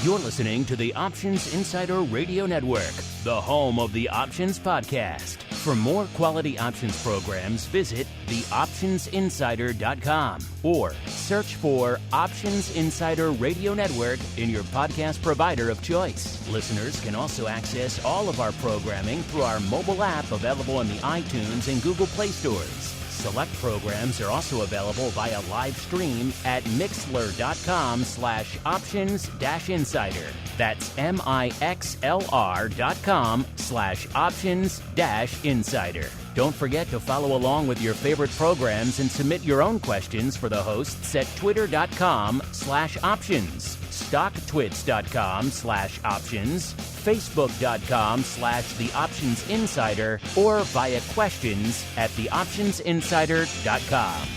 You're listening to the Options Insider Radio Network, the home of the Options Podcast. For more quality options programs, visit theoptionsinsider.com or search for Options Insider Radio Network in your podcast provider of choice. Listeners can also access all of our programming through our mobile app available in the iTunes and Google Play stores. Select programs are also available via live stream at mixlr.com/options-insider. That's mixlr.com/options-insider. Don't forget to follow along with your favorite programs and submit your own questions for the hosts at twitter.com/options, stocktwits.com/options, facebook.com/theoptionsinsider, or via questions at theoptionsinsider.com.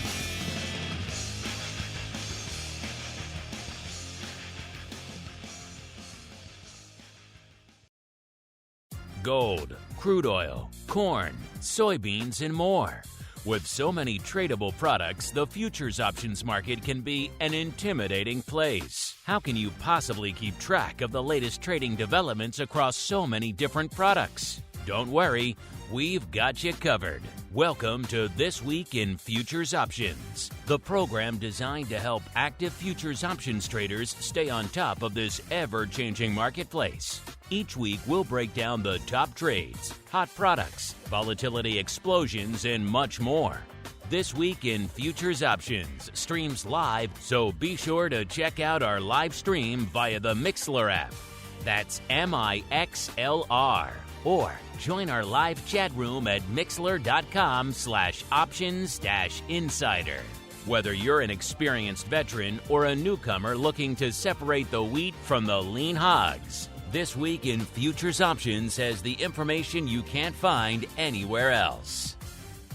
Gold, crude oil, corn, soybeans, and more. With so many tradable products, the futures options market can be an intimidating place. How can you possibly keep track of the latest trading developments across so many different products? Don't worry, we've got you covered. Welcome to This Week in Futures Options, the program designed to help active futures options traders stay on top of this ever-changing marketplace. Each week, we'll break down the top trades, hot products, volatility explosions, and much more. This Week in Futures Options streams live, so be sure to check out our live stream via the Mixlr app. That's MIXLR. Or join our live chat room at mixlr.com/options-insider. Whether you're an experienced veteran or a newcomer looking to separate the wheat from the lean hogs, This Week in Futures Options has the information you can't find anywhere else.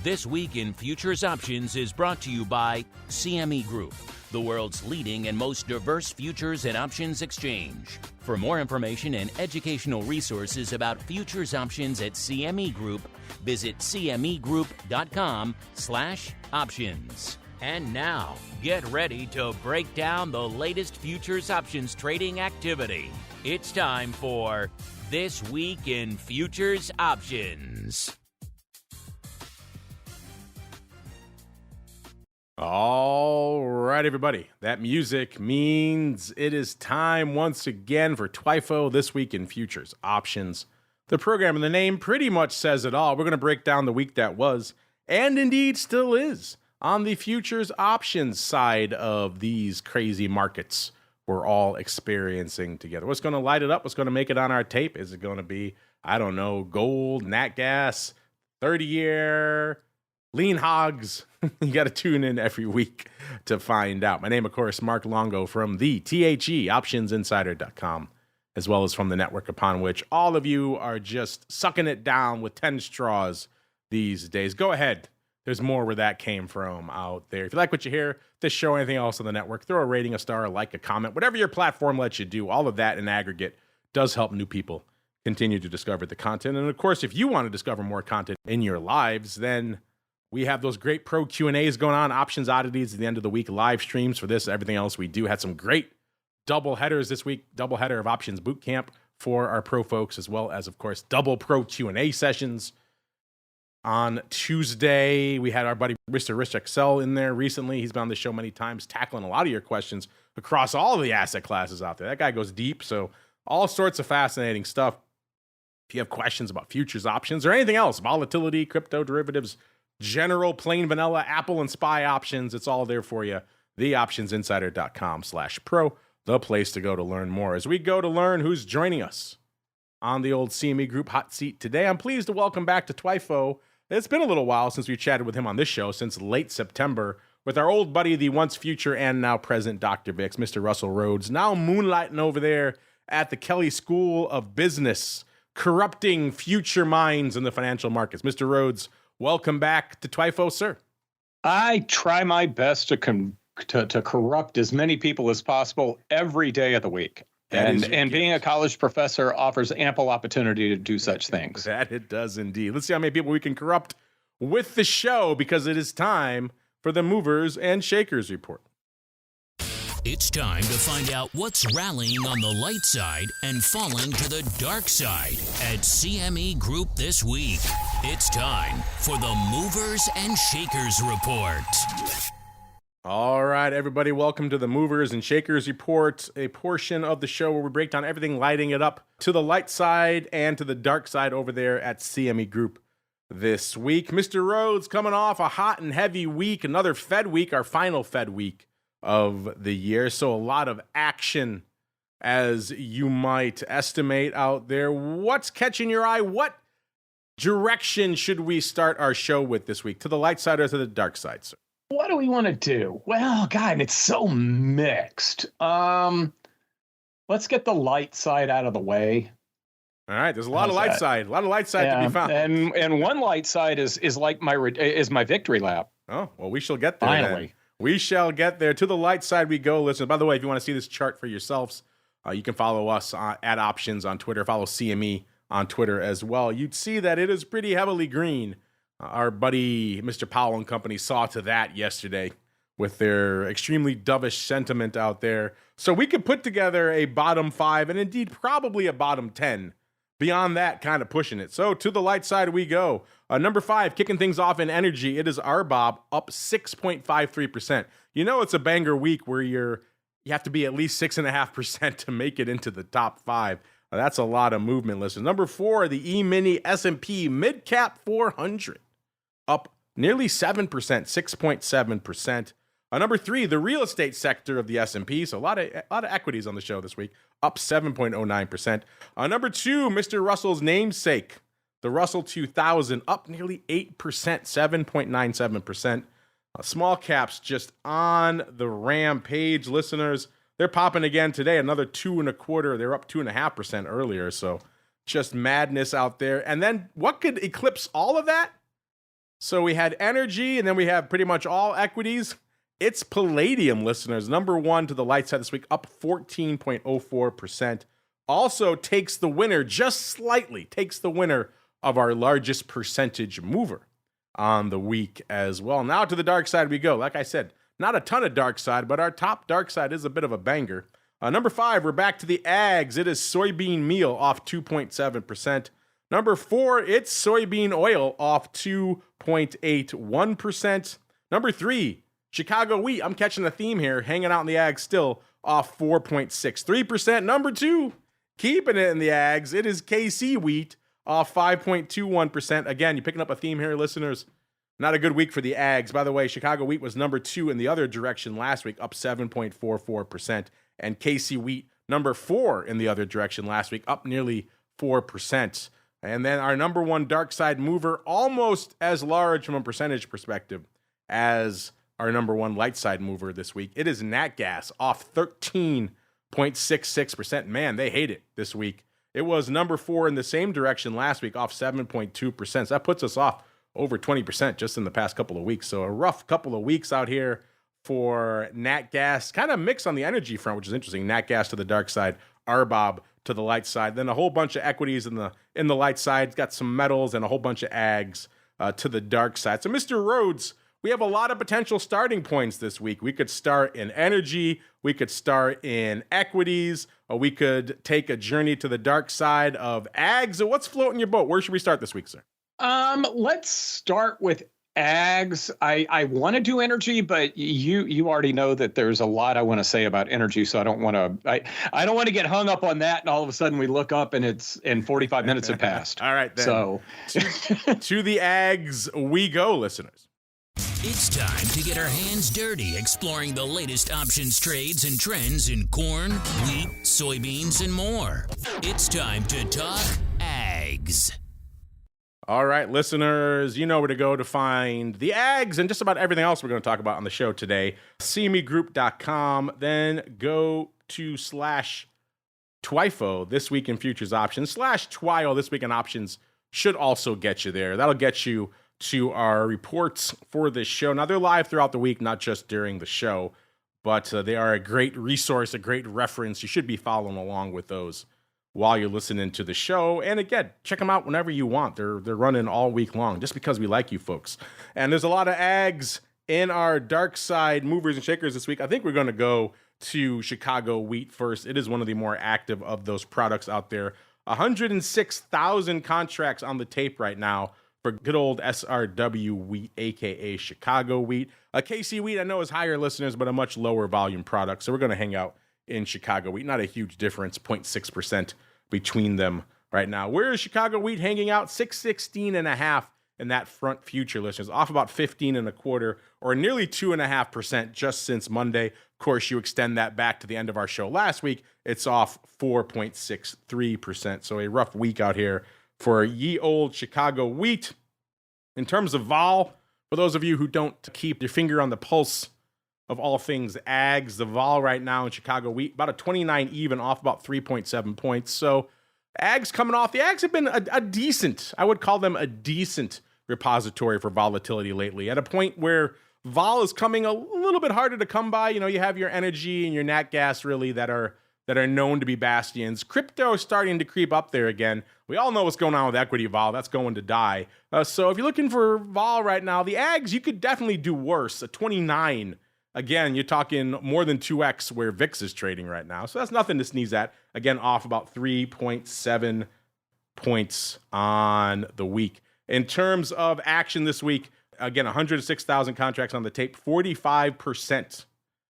This Week in Futures Options is brought to you by CME Group, the world's leading and most diverse futures and options exchange. For more information and educational resources about futures options at CME Group, visit cmegroup.com/options. And now, get ready to break down the latest futures options trading activity. It's time for This Week in Futures Options. All right, everybody. That music means it is time once again for TWIFO This Week in Futures Options. The program and the name pretty much says it all. We're going to break down the week that was, and indeed still is, on the futures options side of these crazy markets we're all experiencing together. What's going to light it up? What's going to make it on our tape? Is it going to be, I don't know, gold, nat gas, 30-year, lean hogs? You got to tune in every week to find out. My name, of course, Mark Longo from the optionsinsider.com, as well as from the network upon which all of you are just sucking it down with 10 straws these days. Go ahead. There's more where that came from out there. If you like what you hear, this show, anything else on the network, throw a rating, a star, a like, a comment, whatever your platform lets you do. All of that in aggregate does help new people continue to discover the content. And of course, if you want to discover more content in your lives, then we have those great pro Q&As going on, Options Oddities at the end of the week, live streams for this, everything else we do. Had some great double headers this week, double header of Options Bootcamp for our pro folks, as well as, of course, double pro Q&A sessions. On Tuesday, we had our buddy Mr. Rich Excel in there recently. He's been on the show many times, tackling a lot of your questions across all of the asset classes out there. That guy goes deep, so all sorts of fascinating stuff. If you have questions about futures options or anything else, volatility, crypto derivatives, general plain vanilla Apple and SPY options, it's all there for you. Theoptionsinsider.com/pro, the place to go to learn more. As we go to learn who's joining us on the old CME Group hot seat today, I'm pleased to welcome back to TWIFO. It's been a little while since we chatted with him on this show, since late September, with our old buddy, the once future and now present Dr. Vix, Mr. Russell Rhoads, now moonlighting over there at the Kelley School of Business, corrupting future minds in the financial markets. Mr. Rhoads, welcome back to TWIFO, sir. I try my best to corrupt as many people as possible every day of the week. And being a college professor offers ample opportunity to do such things. That it does indeed. Let's see how many people we can corrupt with the show, because it is time for the Movers and Shakers Report. It's time to find out what's rallying on the light side and falling to the dark side at CME Group this week. It's time for the Movers and Shakers Report. All right, everybody, welcome to the Movers and Shakers Report, a portion of the show where we break down everything lighting it up to the light side and to the dark side over there at CME Group this week. Mr. Rhoads coming off a hot and heavy week, another Fed week, our final Fed week of the year. So a lot of action, as you might estimate out there. What's catching your eye? What direction should we start our show with this week? To the light side or to the dark side, sir? What do we want to do? Well, God, it's so mixed. Let's get the light side out of the way. All right, there's a lot of light side to be found. And one light side is like my victory lap. Oh, well, we shall get there. Finally. Then. We shall get there. To the light side we go. Listen, by the way, if you want to see this chart for yourselves, you can follow us at Options on Twitter. Follow CME on Twitter as well. You'd see that it is pretty heavily green. Our buddy Mr. Powell and company saw to that yesterday with their extremely dovish sentiment out there. So we could put together a bottom 5 and indeed probably a bottom 10. Beyond that, kind of pushing it. So to the light side we go. Number 5, kicking things off in energy. It is RBOB up 6.53%. You know it's a banger week where you have to be at least 6.5% to make it into the top 5. That's a lot of movement, listeners. Number 4, the E-mini S&P Mid-Cap 400 up nearly 7%, 6.7%. Number 3, the real estate sector of the S&P, so a lot of equities on the show this week, up 7.09%. Number 2, Mr. Russell's namesake, the Russell 2000, up nearly 8%, 7.97%. Small caps just on the rampage, listeners. They're popping again today, another 2.25%. They're up 2.5% earlier, so just madness out there. And then what could eclipse all of that? So we had energy, and then we have pretty much all equities. It's palladium, listeners. Number 1 to the light side this week, up 14.04%. Also takes the winner, just slightly, takes the winner of our largest percentage mover on the week as well. Now to the dark side we go. Like I said, not a ton of dark side, but our top dark side is a bit of a banger. Number 5, we're back to the ags. It is soybean meal off 2.7%. Number 4, it's soybean oil off 2.81%. Number 3, Chicago wheat, I'm catching a theme here, hanging out in the ags still, off 4.63%. Number 2, keeping it in the ags, it is KC wheat, off 5.21%. Again, you're picking up a theme here, listeners. Not a good week for the ags. By the way, Chicago wheat was number 2 in the other direction last week, up 7.44%. And KC wheat, number 4 in the other direction last week, up nearly 4%. And then our number 1 dark side mover, almost as large from a percentage perspective as our number 1 light side mover this week. It is nat gas off 13.66%. Man, they hate it this week. It was number 4 in the same direction last week, off 7.2%. So that puts us off over 20% just in the past couple of weeks. So a rough couple of weeks out here for nat gas. Kind of mix on the energy front, which is interesting. Nat gas to the dark side, RBOB to the light side. Then a whole bunch of equities in the light side. Got some metals and a whole bunch of ags to the dark side. So Mr. Rhoads, we have a lot of potential starting points this week. We could start in energy. We could start in equities. Or we could take a journey to the dark side of ags. So what's floating your boat? Where should we start this week, sir? Let's start with ags. I want to do energy, but you already know that there's a lot I want to say about energy, so I don't want to I don't want to get hung up on that, and all of a sudden we look up and 45 minutes have passed. All right, then. So to the ags we go, listeners. It's time to get our hands dirty exploring the latest options trades and trends in corn, wheat, soybeans, and more. It's time to talk ags. All right, listeners, you know where to go to find the ags and just about everything else we're going to talk about on the show today. CMEgroup.com, then go to /TWIFO, This Week in Futures Options, /TWIO, This Week in Options should also get you there. That'll get you to our reports for this show. Now, they're live throughout the week, not just during the show, but they are a great resource, a great reference. You should be following along with those while you're listening to the show. And again, check them out whenever you want. They're running all week long just because we like you folks. And there's a lot of ags in our dark side movers and shakers this week. I think we're going to go to Chicago wheat first. It is one of the more active of those products out there. 106,000 contracts on the tape right now for good old SRW wheat, aka Chicago wheat. KC wheat I know is higher, listeners, but a much lower volume product. So we're going to hang out in Chicago wheat. Not a huge difference, 0.6% between them right now. Where is Chicago wheat hanging out? 616.5 in that front future, listeners, off about 15.25 or nearly 2.5% just since Monday. Of course, you extend that back to the end of our show last week, it's off 4.63%. So a rough week out here for ye old Chicago wheat. In terms of vol, for those of you who don't keep your finger on the pulse of all things ags, the vol right now in Chicago wheat, about a 29 even, off about 3.7 points. So ags coming off. The ags have been a decent, I would call them a decent repository for volatility lately, at a point where vol is coming a little bit harder to come by. You know, you have your energy and your nat gas really that are known to be bastions. Crypto is starting to creep up there again. We all know what's going on with equity vol. That's going to die. So if you're looking for vol right now, the ags, you could definitely do worse. A 29, again, you're talking more than 2x where VIX is trading right now. So that's nothing to sneeze at. Again, off about 3.7 points on the week. In terms of action this week, again, 106,000 contracts on the tape, 45%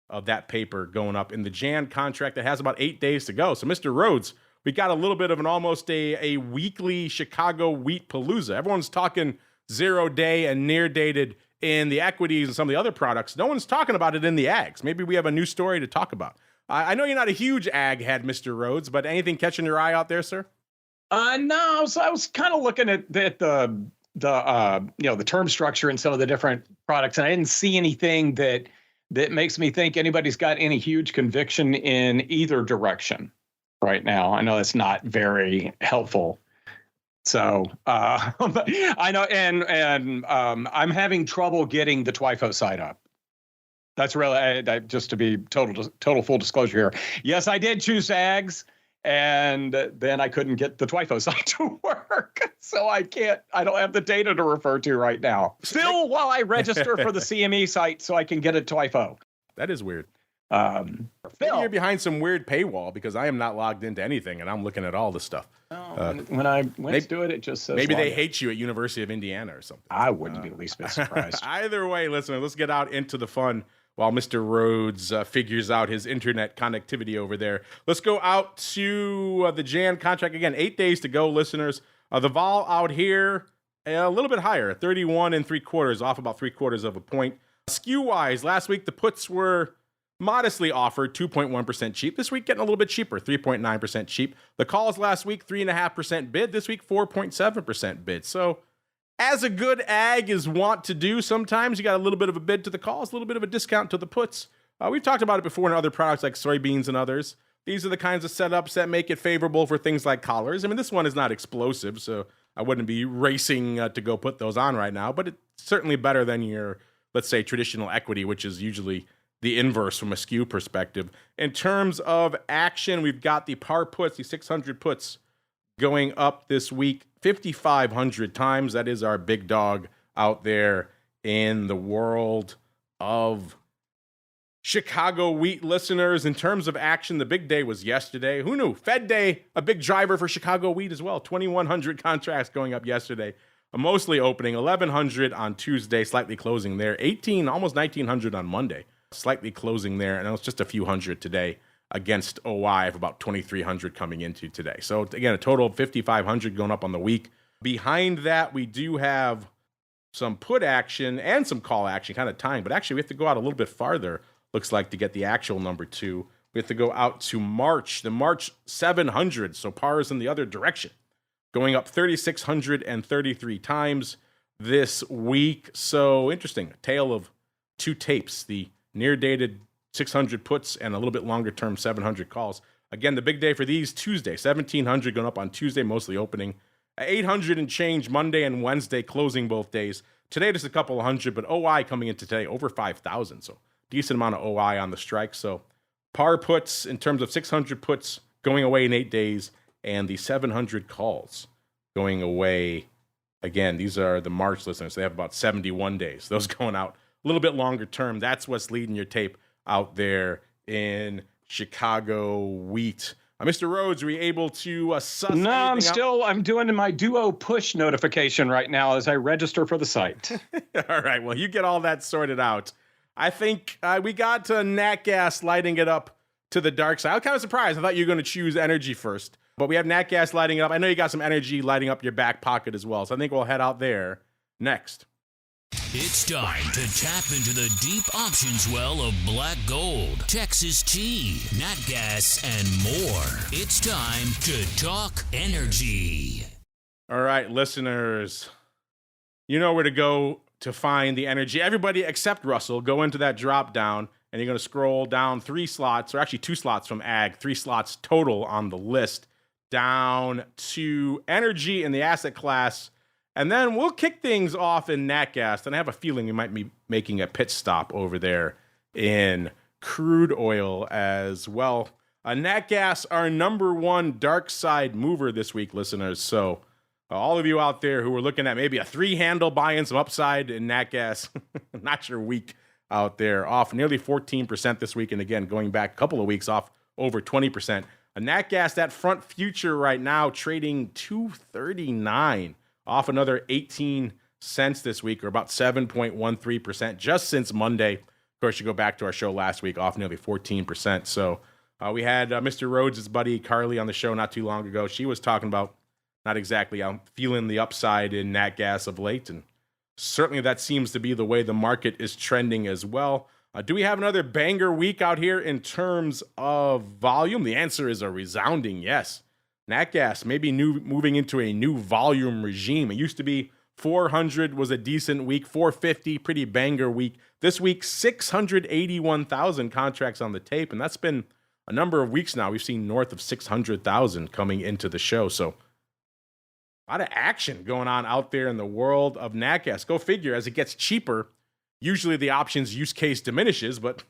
of that paper going up in the Jan contract that has about 8 days to go. So, Mr. Rhoads, we got a little bit of an almost a weekly Chicago wheat palooza. Everyone's talking 0 day and near dated in the equities and some of the other products. No one's talking about it in the ags. Maybe we have a new story to talk about. I know you're not a huge ag head, Mr. Rhoads, but anything catching your eye out there, sir? No, so I was kind of looking at the term structure and some of the different products, and I didn't see anything that makes me think anybody's got any huge conviction in either direction right now. I know that's not very helpful. So I know, and I'm having trouble getting the TWIFO site up. That's really just to be total full disclosure here. Yes, I did choose ags. And then I couldn't get the TWIFO site to work. So I don't have the data to refer to right now. Still, while I register for the CME site so I can get a TWIFO. That is weird. Maybe you're behind some weird paywall because I am not logged into anything and I'm looking at all this stuff. When I went to do it, it just says maybe they hate you at University of Indiana or something. I wouldn't be the least bit surprised. Either way, listener, let's get out into the fun while Mr. Rhoads figures out his internet connectivity over there. Let's go out to the Jan contract. Again, 8 days to go, listeners. The vol out here, a little bit higher, 31.75, off about 0.75 of a point. Skew-wise, last week the puts were modestly offered, 2.1% cheap. This week getting a little bit cheaper, 3.9% cheap. The calls last week, 3.5% bid. This week, 4.7% bid. So as a good ag is wont to do, sometimes you got a little bit of a bid to the calls, a little bit of a discount to the puts. We've talked about it before in other products like soybeans and others. These are the kinds of setups that make it favorable for things like collars. I mean, this one is not explosive, so I wouldn't be racing to go put those on right now, but it's certainly better than your, let's say, traditional equity, which is usually the inverse from a skew perspective. In terms of action, we've got the par puts, the 600 puts going up this week 5,500 times. That is our big dog out there in the world of Chicago wheat, listeners. In terms of action, the big day was yesterday. Who knew? Fed Day, a big driver for Chicago wheat as well. 2,100 contracts going up yesterday. Mostly opening 1,100 on Tuesday, slightly closing there. 18, almost 1,900 on Monday, slightly closing there. And it was just a few hundred today against OI of about 2,300 coming into today. So again, a total of 5,500 going up on the week. Behind that, we do have some put action and some call action, kind of tying. But actually, we have to go out a little bit farther, looks like, to get the actual number 2. We have to go out to March, the March 700. So par is in the other direction, going up 3,633 times this week. So interesting, a tale of two tapes, the near-dated 600 puts and a little bit longer-term 700 calls. Again, the big day for these, Tuesday, 1,700 going up on Tuesday, mostly opening. 800 and change Monday and Wednesday, closing both days. Today, just a couple of hundred, but OI coming into today, over 5,000. So decent amount of OI on the strike. So par puts in terms of 600 puts going away in 8 days, and the 700 calls going away. Again, these are the March listeners. They have about 71 days. Those going out a little bit longer term. That's what's leading your tape out there in Chicago wheat. Mr. Rhoads, were you able to suss No, anything I'm doing my Duo push notification right now as I register for the site. All right, well, you get all that sorted out. I think we got nat gas lighting it up to the dark side. I was kind of surprised. I thought you were going to choose energy first, but we have nat gas lighting it up. I know you got some energy lighting up your back pocket as well, so I think we'll head out there next. It's time to tap into the deep options well of black gold, Texas tea, nat gas, and more. It's time to talk energy. All right, listeners, you know where to go to find the energy. Everybody except Russell, go into that drop down, and you're going to scroll down 3 slots, or actually 2 slots from ag, 3 slots total on the list, down to energy in the asset class. And then we'll kick things off in nat gas. And I have a feeling we might be making a pit stop over there in crude oil as well. Nat gas, our number 1 dark side mover this week, listeners. So all of you out there who are looking at maybe a 3-handle buying some upside in nat gas, not your week out there, off nearly 14% this week. And again, going back a couple of weeks, off over 20%. Nat gas, that front future right now trading $2.39. Off another 18 cents this week, or about 7.13% just since Monday. Of course, you go back to our show last week, off nearly 14%. So we had Mr. Rhoads' buddy Carly on the show not too long ago. She was talking about not exactly feeling the upside in nat gas of late, and certainly that seems to be the way the market is trending as well. Do we have another banger week out here in terms of volume? The answer is a resounding yes. Nat gas maybe moving into a new volume regime. It used to be 400 was a decent week, 450, pretty banger week. This week, 681,000 contracts on the tape, and that's been a number of weeks now. We've seen north of 600,000 coming into the show, so a lot of action going on out there in the world of nat gas. Go figure, as it gets cheaper, usually the options use case diminishes, but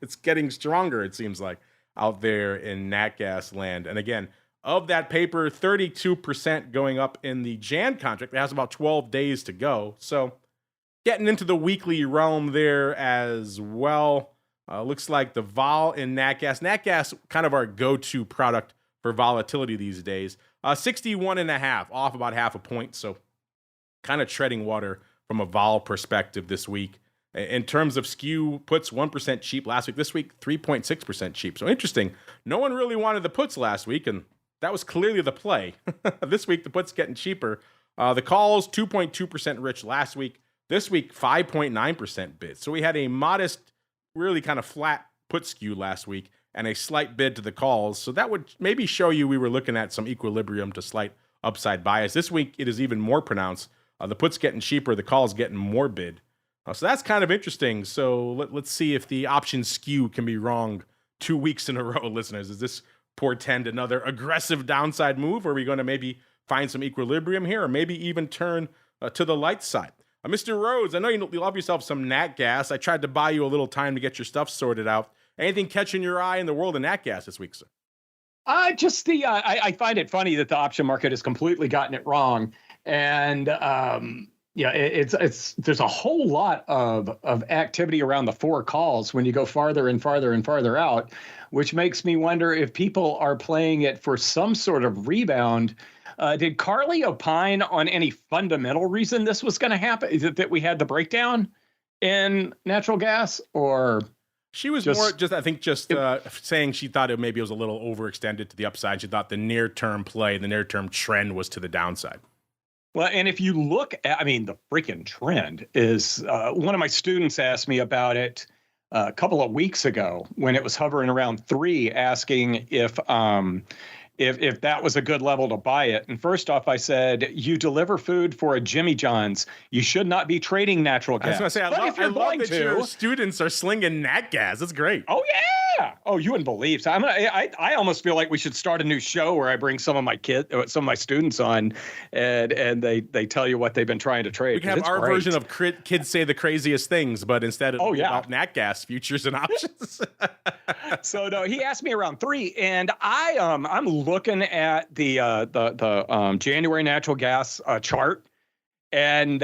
it's getting stronger, it seems like, out there in nat gas land. And again, of that paper, 32% going up in the Jan contract. It has about 12 days to go. So getting into the weekly realm there as well. Looks like the vol in nat gas. Nat gas, kind of our go-to product for volatility these days. 61.5, off about half a point. So kind of treading water from a vol perspective this week. In terms of skew, puts 1% cheap last week. This week, 3.6% cheap. So interesting. No one really wanted the puts last week, and that was clearly the play. This week, the puts getting cheaper. The calls, 2.2% rich last week. This week, 5.9% bid. So we had a modest, really kind of flat put skew last week and a slight bid to the calls. So that would maybe show you we were looking at some equilibrium to slight upside bias. This week, it is even more pronounced. The puts getting cheaper, the calls getting more bid. So that's kind of interesting. So let's see if the option skew can be wrong 2 weeks in a row, listeners. Is this portend another aggressive downside move? Or are we going to maybe find some equilibrium here, or maybe even turn to the light side? Mr. Rhoads, I know you love yourself some nat gas. I tried to buy you a little time to get your stuff sorted out. Anything catching your eye in the world of nat gas this week, sir? I find it funny that the option market has completely gotten it wrong. And there's a whole lot of activity around the 4 calls when you go farther and farther and farther out, which makes me wonder if people are playing it for some sort of rebound. Did Carly opine on any fundamental reason this was going to happen? Is it that we had the breakdown in natural gas, or she was saying she thought maybe it was a little overextended to the upside. She thought the near-term play, the near-term trend was to the downside. Well, and if you look at, the freaking trend is, one of my students asked me about it a couple of weeks ago when it was hovering around 3, asking if that was a good level to buy it. And first off, I said, you deliver food for a Jimmy John's. You should not be trading natural gas. I was going to say, I love that your students are slinging nat gas. That's great. Oh, yeah. Oh, you wouldn't believe. So I almost feel like we should start a new show where I bring some of my students on, and they tell you what they've been trying to trade. We can have our version of Kids Say the Craziest Things, but instead of about nat gas futures and options. So no, he asked me around 3, and I'm looking at the January natural gas chart, and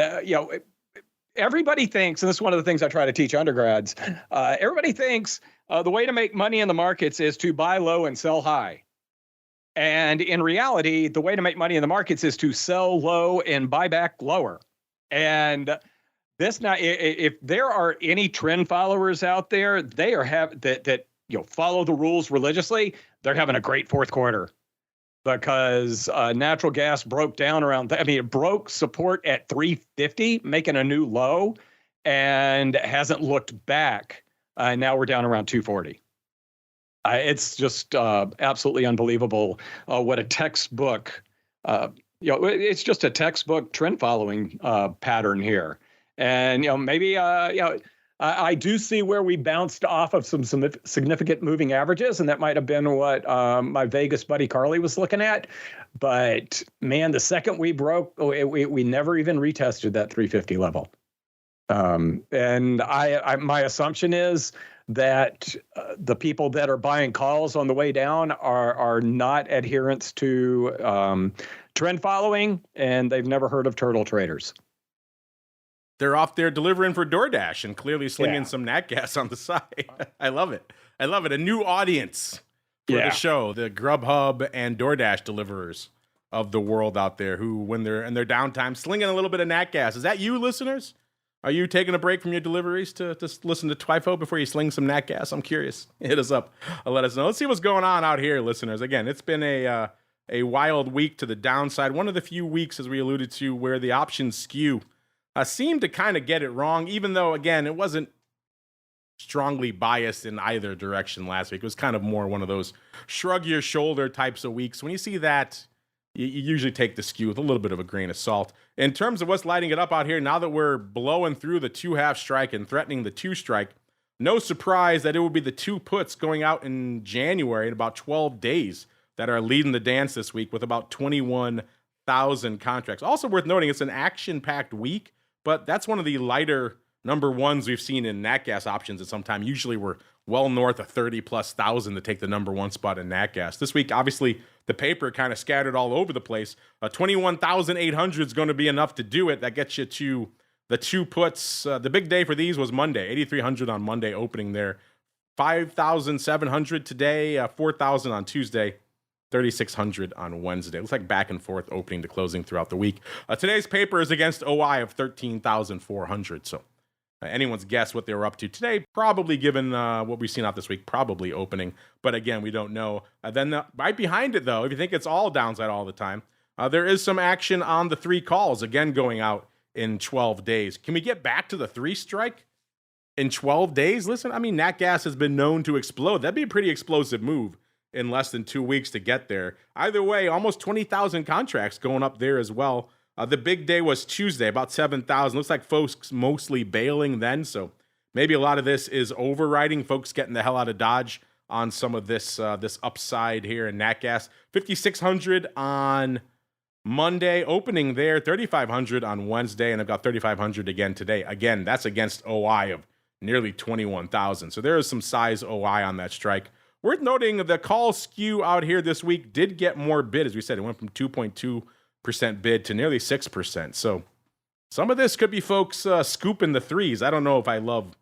everybody thinks, and this is one of the things I try to teach undergrads. Everybody thinks The way to make money in the markets is to buy low and sell high. And in reality, the way to make money in the markets is to sell low and buy back lower. And this now, if there are any trend followers out there, they are that follow the rules religiously. They're having a great fourth quarter because natural gas broke down around. It broke support at 350, making a new low, and hasn't looked back. Now we're down around 240. It's just absolutely unbelievable what a textbook, it's just a textbook trend following pattern here. And, maybe, I do see where we bounced off of some significant moving averages, and that might have been what my Vegas buddy Carly was looking at. But man, the second we broke, we never even retested that 350 level. And my assumption is that the people that are buying calls on the way down are not adherents to trend following, and they've never heard of turtle traders. They're off there delivering for DoorDash and clearly slinging some nat gas on the side. I love it. A new audience for the show, the Grubhub and DoorDash deliverers of the world out there who, when they're in their downtime, slinging a little bit of nat gas. Is that you, listeners? Are you taking a break from your deliveries to listen to TWIFO before you sling some nat gas? I'm curious. Hit us up. Let us know. Let's see what's going on out here, listeners. Again, it's been a wild week to the downside. One of the few weeks, as we alluded to, where the options skew seemed to kind of get it wrong, even though, again, it wasn't strongly biased in either direction last week. It was kind of more one of those shrug your shoulder types of weeks. When you see that, you usually take the skew with a little bit of a grain of salt. In terms of what's lighting it up out here, now that we're blowing through the 2.5 strike and threatening the 2 strike, no surprise that it will be the 2 puts going out in January in about 12 days that are leading the dance this week with about 21,000 contracts. Also worth noting, it's an action-packed week, but that's one of the lighter number ones we've seen in nat gas options at some time. Usually we're well north of 30+ thousand to take the number one spot in nat gas. This week, obviously, the paper kind of scattered all over the place. 21,800 is going to be enough to do it. That gets you to the 2 puts. The big day for these was Monday, 8,300 on Monday opening there. 5,700 today, 4,000 on Tuesday. 3,600 on Wednesday. Looks like back and forth opening to closing throughout the week. Today's paper is against OI of 13,400. So anyone's guess what they were up to today, probably given what we've seen out this week, probably opening. But again, we don't know. Then right behind it, though, if you think it's all downside all the time, there is some action on the 3 calls, again going out in 12 days. Can we get back to the 3 strike in 12 days? Listen, nat gas has been known to explode. That'd be a pretty explosive move in less than 2 weeks to get there. Either way, almost 20,000 contracts going up there as well. The big day was Tuesday, about 7,000. Looks like folks mostly bailing then, so maybe a lot of this is overriding, folks getting the hell out of Dodge on some of this this upside here in nat gas. 5,600 on Monday, opening there, 3,500 on Wednesday, and I've got 3,500 again today. Again, that's against OI of nearly 21,000. So there is some size OI on that strike. Worth noting, the call skew out here this week did get more bid. As we said, it went from 2.2% bid to nearly 6%. So some of this could be folks scooping the 3s. I don't know if I love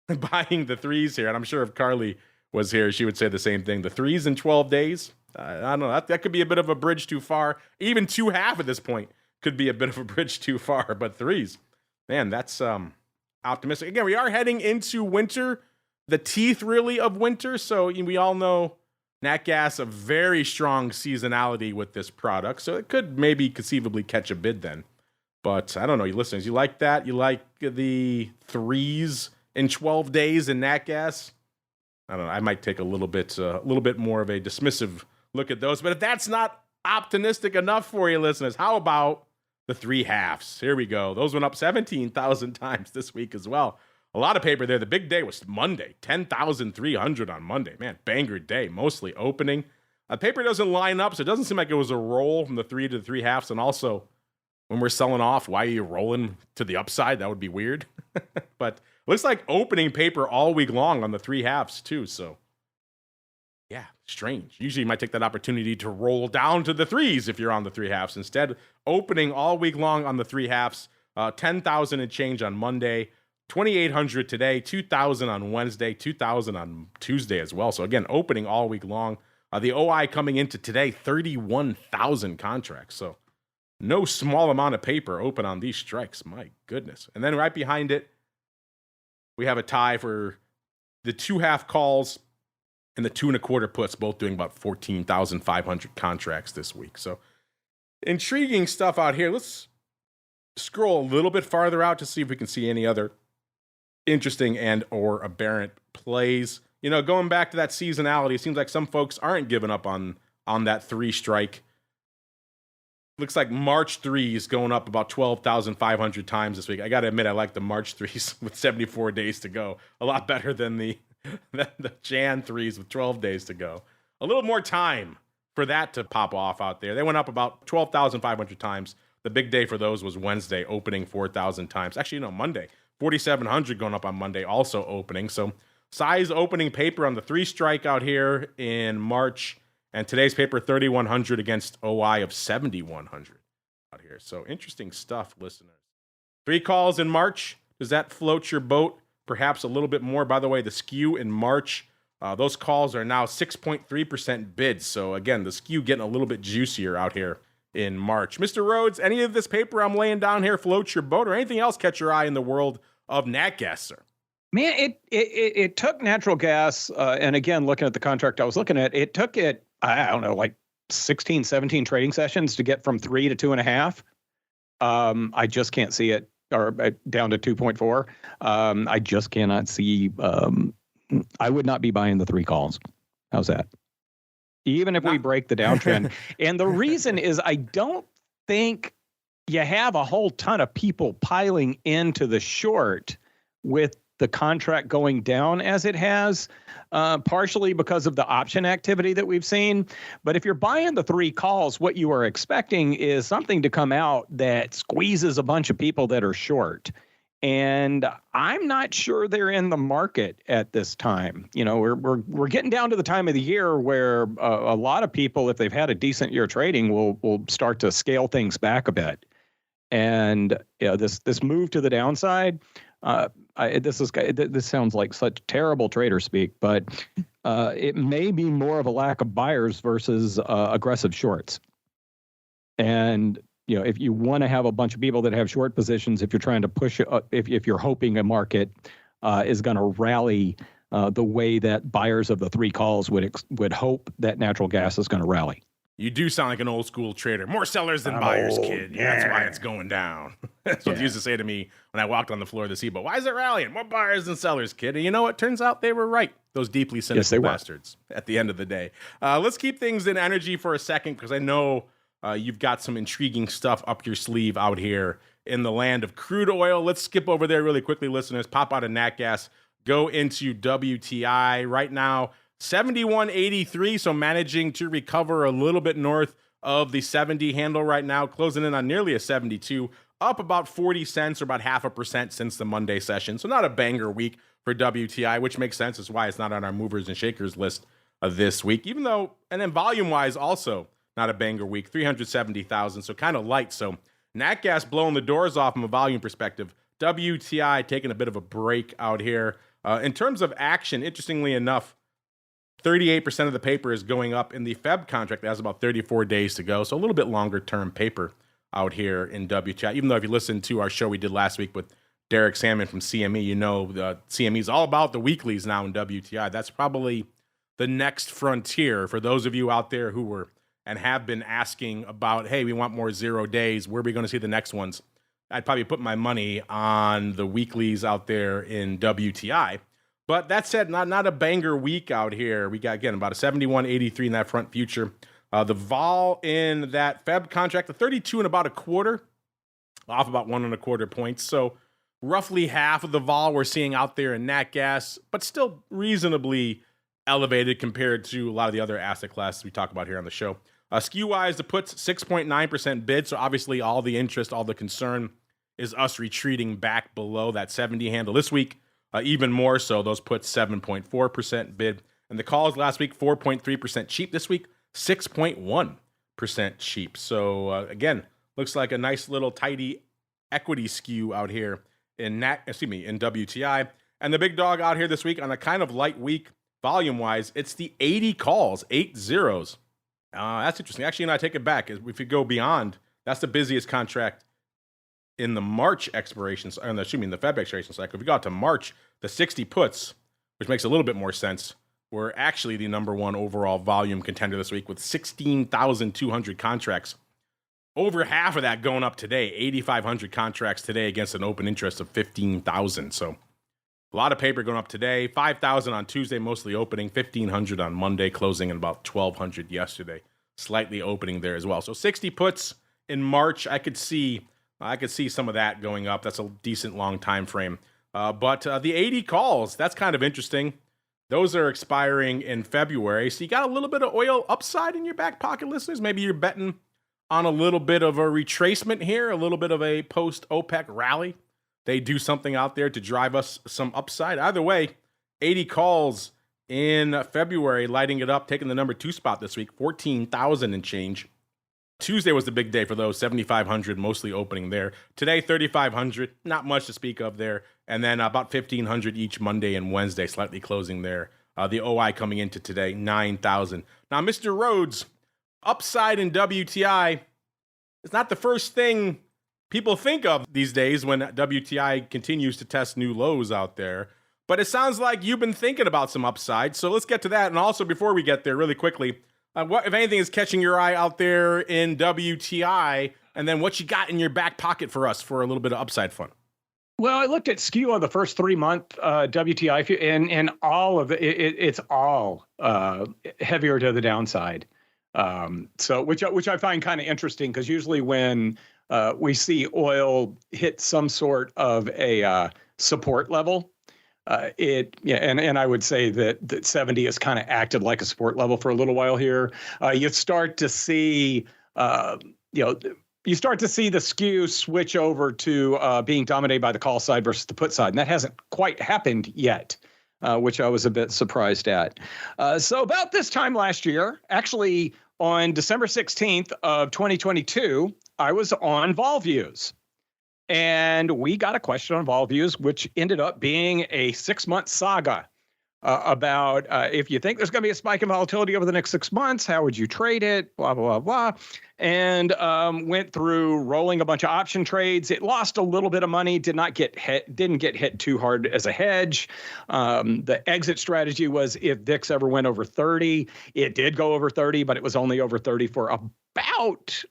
buying the 3s here. And I'm sure if Carly was here, she would say the same thing. The 3s in 12 days? I don't know. That could be a bit of a bridge too far. Even 2.5 at this point could be a bit of a bridge too far. But 3s, man, that's optimistic. Again, we are heading into winter. The teeth, really, of winter. So we all know nat gas, a very strong seasonality with this product. So it could maybe conceivably catch a bid then. But I don't know, you listeners, you like that? You like the 3s in 12 days in nat gas? I don't know. I might take a little bit more of a dismissive look at those. But if that's not optimistic enough for you, listeners, how about the 3.5s? Here we go. Those went up 17,000 times this week as well. A lot of paper there. The big day was Monday, 10,300 on Monday. Man, banger day, mostly opening. Paper doesn't line up, so it doesn't seem like it was a roll from the 3 to the 3.5s. And also, when we're selling off, why are you rolling to the upside? That would be weird. But looks like opening paper all week long on the 3.5s too. So, yeah, strange. Usually you might take that opportunity to roll down to the 3s if you're on the 3.5s. Instead, opening all week long on the 3.5s, 10,000 and change on Monday. 2,800 today, 2,000 on Wednesday, 2,000 on Tuesday as well. So again, opening all week long. The OI coming into today, 31,000 contracts. So no small amount of paper open on these strikes. My goodness. And then right behind it, we have a tie for the 2.5 calls and the 2.25 puts, both doing about 14,500 contracts this week. So intriguing stuff out here. Let's scroll a little bit farther out to see if we can see any other interesting and or aberrant plays. You know, going back to that seasonality, it seems like some folks aren't giving up on that 3 strike. Looks like March 3s going up about 12,500 times this week. I got to admit, I like the March 3s with 74 days to go. A lot better than the Jan 3s with 12 days to go. A little more time for that to pop off out there. They went up about 12,500 times. The big day for those was Wednesday, opening 4,000 times. Actually, no, Monday. 4,700 going up on Monday, also opening. So size opening paper on the 3 strike out here in March. And today's paper, 3,100 against OI of 7,100 out here. So interesting stuff, listeners. 3 calls in March. Does that float your boat? Perhaps a little bit more. By the way, the skew in March, those calls are now 6.3% bids. So again, the skew getting a little bit juicier out here in March. Mr. Rhoads, any of this paper I'm laying down here floats your boat, or anything else catch your eye in the world of nat gas, sir? Man, it took natural gas, and again, looking at the contract I was looking at, it took it, I don't know, like 16, 17 trading sessions to get from 3 to 2.5. I just can't see it, or down to 2.4. I just cannot see. I would not be buying the 3 calls. How's that? Even if we break the downtrend. And the reason is I don't think you have a whole ton of people piling into the short with the contract going down as it has, partially because of the option activity that we've seen. But if you're buying the 3 calls, what you are expecting is something to come out that squeezes a bunch of people that are short. And I'm not sure they're in the market at this time. You know, we're getting down to the time of the year where a lot of people, if they've had a decent year trading, will start to scale things back a bit. And you know, this move to the downside, this sounds like such terrible trader speak, but it may be more of a lack of buyers versus aggressive shorts. And you know, if you want to have a bunch of people that have short positions, if you're trying to push, if you're hoping a market is going to rally the way that buyers of the 3 calls would hope that natural gas is going to rally. You do sound like an old school trader. More sellers than buyers, kid. Yeah, that's why it's going down. That's what they used to say to me when I walked on the floor of the sea. But why is it rallying? More buyers than sellers, kid. And you know what? Turns out they were right. Those deeply cynical bastards at the end of the day. Let's keep things in energy for a second, because I know you've got some intriguing stuff up your sleeve out here in the land of crude oil. Let's skip over there really quickly, listeners. Pop out of nat gas. Go into WTI right now. 71.83, so managing to recover a little bit north of the 70 handle right now, closing in on nearly a 72, up about 40 cents or about 0.5% since the Monday session. So not a banger week for WTI, which makes sense. That's why it's not on our movers and shakers list this week, even though, and then volume-wise also not a banger week, 370,000, so kind of light. So nat gas blowing the doors off from a volume perspective. WTI taking a bit of a break out here. In terms of action, interestingly enough, 38% of the paper is going up in the Feb contract that has about 34 days to go. So a little bit longer term paper out here in WTI. Even though if you listen to our show we did last week with Derek Salmon from CME, you know the CME is all about the weeklies now in WTI. That's probably the next frontier for those of you out there who were and have been asking about, hey, we want more 0 days. Where are we going to see the next ones? I'd probably put my money on the weeklies out there in WTI. But that said, not a banger week out here. We got, again, about a 71.83 in that front future. The vol in that Feb contract, the 32 and about a quarter, off about 1.25 points. So roughly half of the vol we're seeing out there in nat gas, but still reasonably elevated compared to a lot of the other asset classes we talk about here on the show. Skew-wise, the puts 6.9% bid. So obviously all the interest, all the concern is us retreating back below that 70 handle this week. Even more so, those puts 7.4% bid. And the calls last week, 4.3% cheap. This week, 6.1% cheap. So again, looks like a nice little tidy equity skew out here in WTI. And the big dog out here this week on a kind of light week volume-wise, it's the 80 calls, 8 zeros. That's interesting. Actually, I take it back. If you go beyond, that's the busiest contract in the March expiration, the Feb expiration cycle. If you go out to March, the 60 puts, which makes a little bit more sense, were actually the number one overall volume contender this week with 16,200 contracts. Over half of that going up today, 8,500 contracts today against an open interest of 15,000. So a lot of paper going up today. 5,000 on Tuesday, mostly opening. 1,500 on Monday, closing at about 1,200 yesterday. Slightly opening there as well. So 60 puts in March. I could see some of that going up. That's a decent long time frame. But the 80 calls, that's kind of interesting. Those are expiring in February. So you got a little bit of oil upside in your back pocket, listeners. Maybe you're betting on a little bit of a retracement here, a little bit of a post-OPEC rally. They do something out there to drive us some upside. Either way, 80 calls in February, lighting it up, taking the number 2 spot this week, 14,000 and change. Tuesday was the big day for those, 7,500, mostly opening there. Today, 3,500, not much to speak of there. And then about 1,500 each Monday and Wednesday, slightly closing there. The OI coming into today, 9,000. Now, Mr. Rhoads, upside in WTI is not the first thing people think of these days when WTI continues to test new lows out there. But it sounds like you've been thinking about some upside. So let's get to that. And also, before we get there, really quickly, what, if anything, is catching your eye out there in WTI? And then what you got in your back pocket for us for a little bit of upside fun? Well, I looked at skew on the first 3-month WTI, and all of it's all heavier to the downside. So which I find kind of interesting, because usually when we see oil hit some sort of a support level, and I would say that 70 has kind of acted like a support level for a little while here. You start to see the skew switch over to being dominated by the call side versus the put side, and that hasn't quite happened yet. Which I was a bit surprised at. So about this time last year, actually on December 16th of 2022, I was on vol views. And we got a question on vol views, which ended up being a 6-month saga about if you think there's going to be a spike in volatility over the next 6 months, how would you trade it, blah, blah, blah, blah. And went through rolling a bunch of option trades. It lost a little bit of money, didn't get hit too hard as a hedge. The exit strategy was if VIX ever went over 30. It did go over 30, but it was only over 30 for about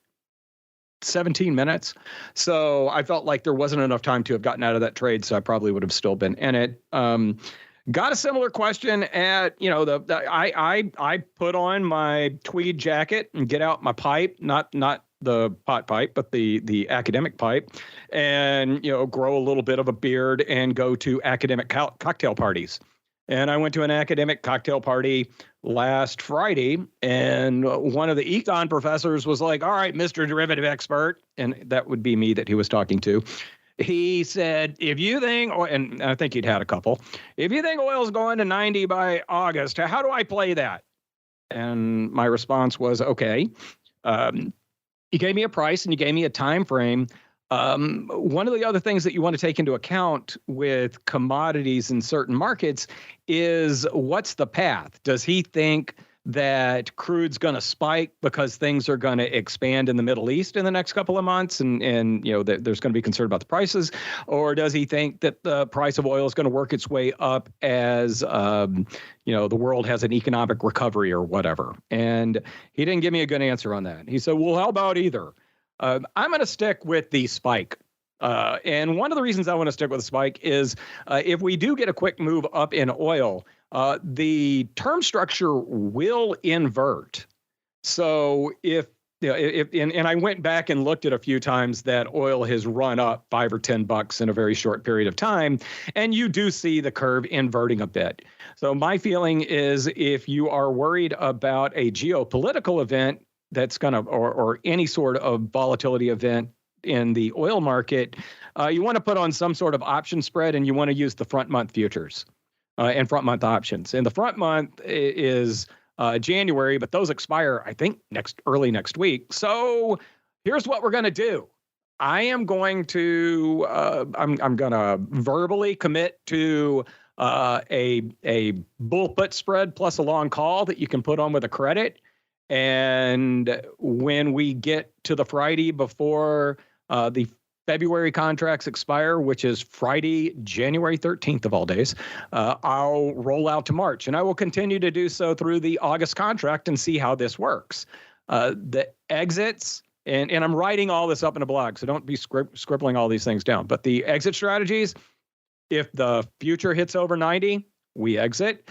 17 minutes. So I felt like there wasn't enough time to have gotten out of that trade, so I probably would have still been in it. Got a similar question at, I put on my tweed jacket and get out my pipe, not the pot pipe, but the academic pipe, and, grow a little bit of a beard and go to academic cocktail parties. And I went to an academic cocktail party last Friday, and one of the econ professors was like, all right, Mr. Derivative Expert, and that would be me that he was talking to. He said, if you think, and I think he'd had a couple, if you think oil's going to 90 by August, how do I play that? And my response was, okay. You gave me a price and you gave me a time frame. One of the other things that you want to take into account with commodities in certain markets is what's the path? Does he think that crude's going to spike because things are going to expand in the Middle East in the next couple of months, and there's going to be concern about the prices? Or does he think that the price of oil is going to work its way up as the world has an economic recovery or whatever? And he didn't give me a good answer on that. He said, well, how about either? I'm going to stick with the spike. And one of the reasons I want to stick with the spike is if we do get a quick move up in oil, the term structure will invert. So if I went back and looked at a few times that oil has run up $5 or $10 in a very short period of time, and you do see the curve inverting a bit. So my feeling is if you are worried about a geopolitical event that's going to, or any sort of volatility event in the oil market, you want to put on some sort of option spread, and you want to use the front month futures and front month options. And the front month is January, but those expire, I think, early next week. So here's what we're going to do. I am going to I'm going to verbally commit to a bull put spread plus a long call that you can put on with a credit. And when we get to the Friday before the February contracts expire, which is Friday, January 13th of all days, I'll roll out to March. And I will continue to do so through the August contract and see how this works. The exits, and I'm writing all this up in a blog, so don't be scribbling all these things down. But the exit strategies, if the future hits over 90, we exit,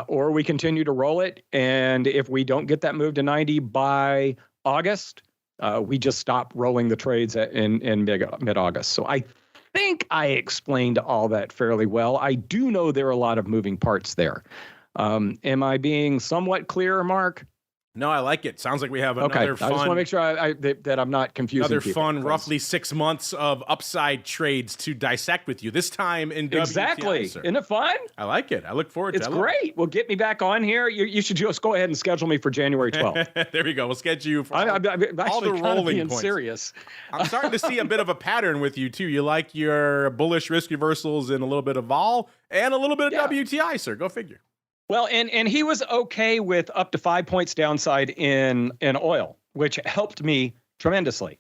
or we continue to roll it. And if we don't get that move to 90 by August, we just stop rolling the trades in mid-August. So I think I explained all that fairly well. I do know there are a lot of moving parts there. Am I being somewhat clear, Mark? No, I like it. Sounds like we have another fun. I just want to make sure that I'm not confusing another people. Fun, roughly 6 months of upside trades to dissect with you. This time in WTI. Exactly. Sir. Isn't it fun? I like it. I look forward to it. It's great. Well, get me back on here. You should just go ahead and schedule me for January 12th. There we go. We'll schedule you for I'm all the rolling being points. Serious. I'm starting to see a bit of a pattern with you, too. You like your bullish risk reversals and a little bit of vol and a little bit of WTI, sir. Go figure. Well, and he was okay with up to 5 points downside in oil, which helped me tremendously.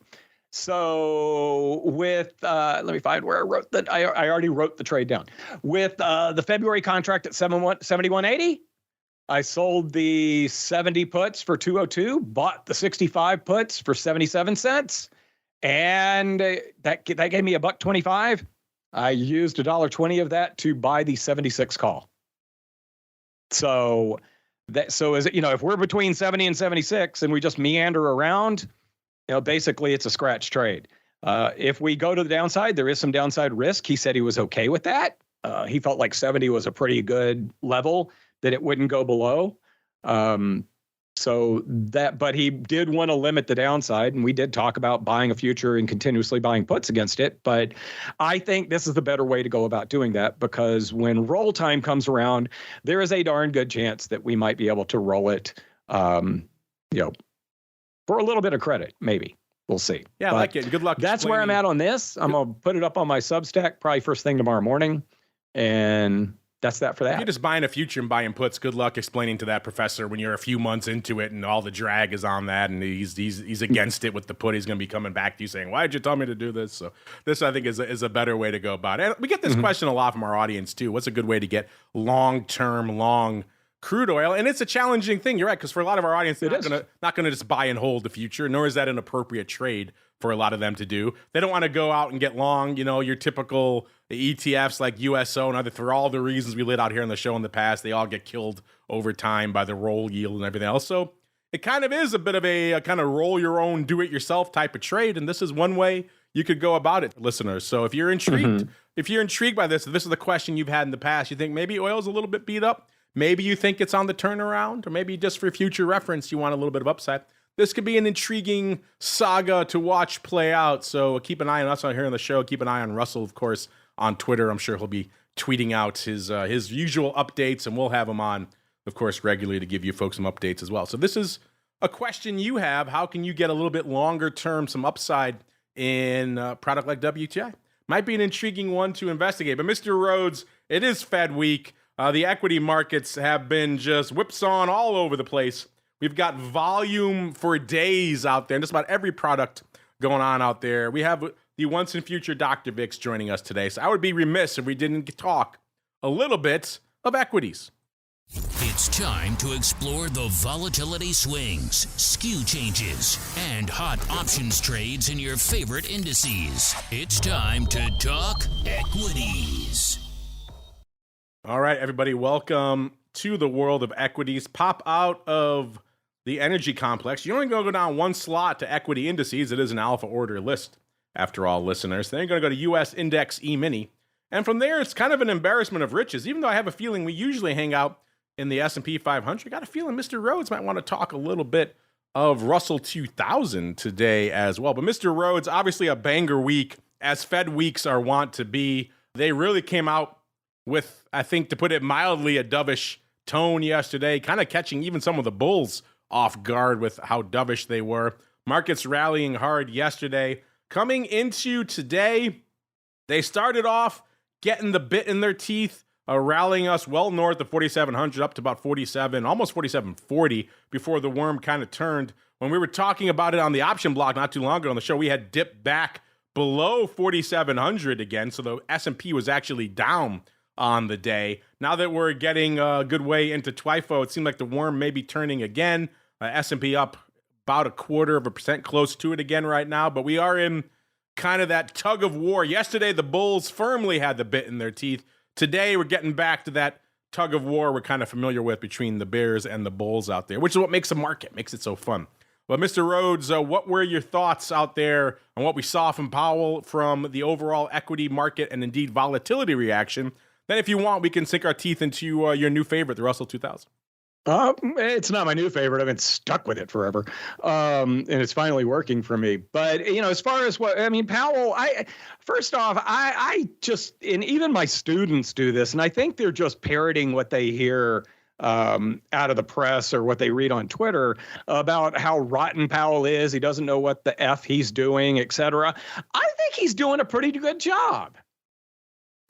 So with let me find where I wrote that. I already wrote the trade down. With the February contract at 71.80, I sold the 70 puts for 202, bought the 65 puts for 77 cents, and that gave me $1.25. I used $1.20 of that to buy the 76 call. So is it, if we're between 70 and 76 and we just meander around, basically it's a scratch trade. If we go to the downside, there is some downside risk. He said he was okay with that. He felt like 70 was a pretty good level that it wouldn't go below. But he did want to limit the downside, and we did talk about buying a future and continuously buying puts against it. But I think this is the better way to go about doing that, because when roll time comes around, there is a darn good chance that we might be able to roll it, for a little bit of credit, maybe. We'll see. Yeah, I like it. Good luck. That's where I'm at on this. I'm going to put it up on my Substack probably first thing tomorrow morning, and that's that for that. If you're just buying a future and buying puts, good luck explaining to that professor when you're a few months into it and all the drag is on that and he's against it with the put. He's going to be coming back to you saying, why did you tell me to do this? So this, I think, is a better way to go about it. And we get this question a lot from our audience, too. What's a good way to get long-term, long crude oil? And it's a challenging thing. You're right, because for a lot of our audience, they're not going to just buy and hold the future, nor is that an appropriate trade for a lot of them to do. They don't want to go out and get long, your typical ETFs like USO and other, for all the reasons we laid out here on the show in the past. They all get killed over time by the roll yield and everything else. So it kind of is a bit of a kind of roll your own, do it yourself type of trade. And this is one way you could go about it, listeners. So if you're intrigued, by this is the question you've had in the past. You think maybe oil's a little bit beat up. Maybe you think it's on the turnaround, or maybe just for future reference, you want a little bit of upside. This could be an intriguing saga to watch play out. So keep an eye on us out here on the show. Keep an eye on Russell, of course, on Twitter. I'm sure he'll be tweeting out his usual updates, and we'll have him on, of course, regularly to give you folks some updates as well. So this is a question you have. How can you get a little bit longer term, some upside in a product like WTI? Might be an intriguing one to investigate. But Mr. Rhoads, it is Fed week. The equity markets have been just whipsawing all over the place. We've got volume for days out there, and just about every product going on out there. We have the once and future Dr. Vix joining us today. So I would be remiss if we didn't talk a little bit of equities. It's time to explore the volatility swings, skew changes, and hot options trades in your favorite indices. It's time to talk equities. All right, everybody, welcome to the world of equities. Pop out of the energy complex. You're only going to go down one slot to equity indices. It is an alpha order list, after all, listeners. Then you're going to go to U.S. Index E-mini. And from there, it's kind of an embarrassment of riches. Even though I have a feeling we usually hang out in the S&P 500, I got a feeling Mr. Rhoads might want to talk a little bit of Russell 2000 today as well. But Mr. Rhoads, obviously a banger week, as Fed weeks are wont to be. They really came out with, I think, to put it mildly, a dovish tone yesterday, kind of catching even some of the bulls off guard with how dovish they were. Markets rallying hard yesterday, coming into today, they started off getting the bit in their teeth, rallying us well north of 4,700 up to about 47, almost 47.40 before the worm kind of turned. When we were talking about it on the option block not too long ago on the show, we had dipped back below 4,700 again, so the S&P was actually down on the day. Now that we're getting a good way into TWIFO, it seemed like the worm may be turning again. S&P up about 0.25%, close to it again right now, but we are in kind of that tug of war. Yesterday, the bulls firmly had the bit in their teeth. Today, we're getting back to that tug of war we're kind of familiar with between the bears and the bulls out there, which is what makes a market, makes it so fun. But Mr. Rhoads, what were your thoughts out there on what we saw from Powell, from the overall equity market and indeed volatility reaction? Then if you want, we can sink our teeth into your new favorite, the Russell 2000. It's not my new favorite. I've been stuck with it forever. And it's finally working for me. But, as far as Powell, first off, I just, and even my students do this, and I think they're just parroting what they hear out of the press or what they read on Twitter about how rotten Powell is. He doesn't know what the F he's doing, et cetera. I think he's doing a pretty good job.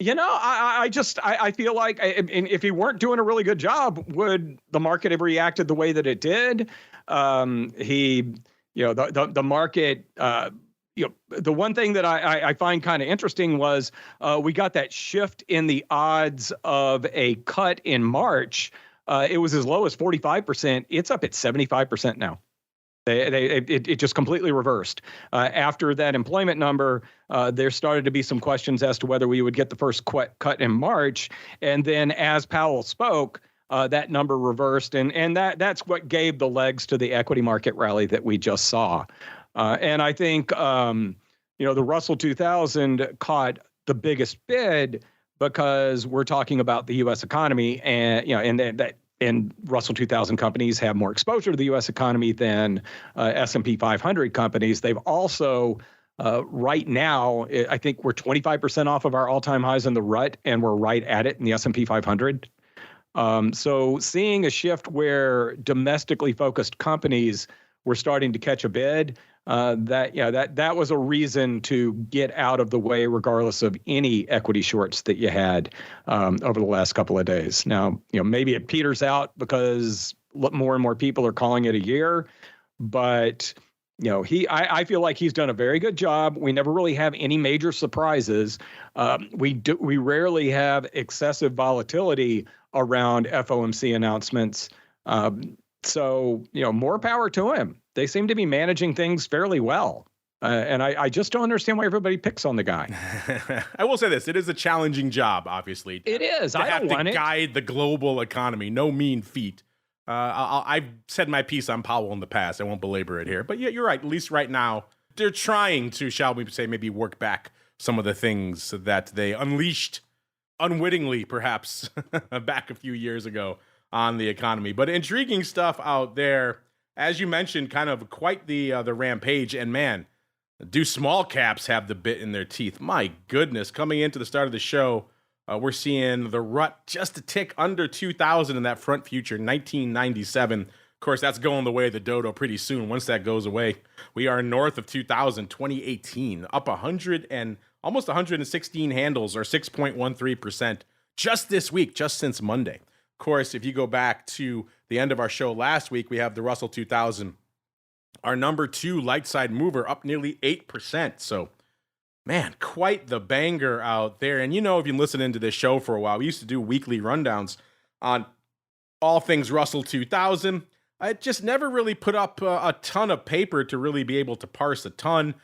I feel like if he weren't doing a really good job, would the market have reacted the way that it did? The market, the one thing that I find kind of interesting was we got that shift in the odds of a cut in March. It was as low as 45%. It's up at 75% now. It just completely reversed. After that employment number, there started to be some questions as to whether we would get the first cut in March. And then as Powell spoke, that number reversed. And that's what gave the legs to the equity market rally that we just saw. And I think, the Russell 2000 caught the biggest bid because we're talking about the U.S. economy, and Russell 2000 companies have more exposure to the U.S. economy than S&P 500 companies. They've also, right now, I think we're 25% off of our all-time highs in the rut, and we're right at it in the S&P 500. So seeing a shift where domestically focused companies were starting to catch a bid, that was a reason to get out of the way, regardless of any equity shorts that you had over the last couple of days. Now, maybe it peters out because more and more people are calling it a year, but I feel like he's done a very good job. We never really have any major surprises. We rarely have excessive volatility around FOMC announcements. So, more power to him. They seem to be managing things fairly well. And I just don't understand why everybody picks on the guy. I will say this. It is a challenging job, obviously. It is. I don't want it. To guide the global economy. No mean feat. I've said my piece on Powell in the past. I won't belabor it here. But yeah, you're right. At least right now, they're trying to, shall we say, maybe work back some of the things that they unleashed unwittingly, perhaps, back a few years ago on the economy. But intriguing stuff out there. As you mentioned, kind of quite the rampage. And man, do small caps have the bit in their teeth? My goodness, coming into the start of the show, we're seeing the rut just a tick under 2,000 in that front future, 1997. Of course, that's going the way of the dodo pretty soon. Once that goes away, we are north of 2,000, 2018, up 100 and almost 116 handles, or 6.13% just this week, just since Monday. Of course, if you go back to the end of our show last week, we have the Russell 2000, our number 2 light side mover, up nearly 8%. So, man, quite the banger out there. And if you've been listening to this show for a while, we used to do weekly rundowns on all things Russell 2000. I just never really put up a ton of paper to really be able to parse a ton.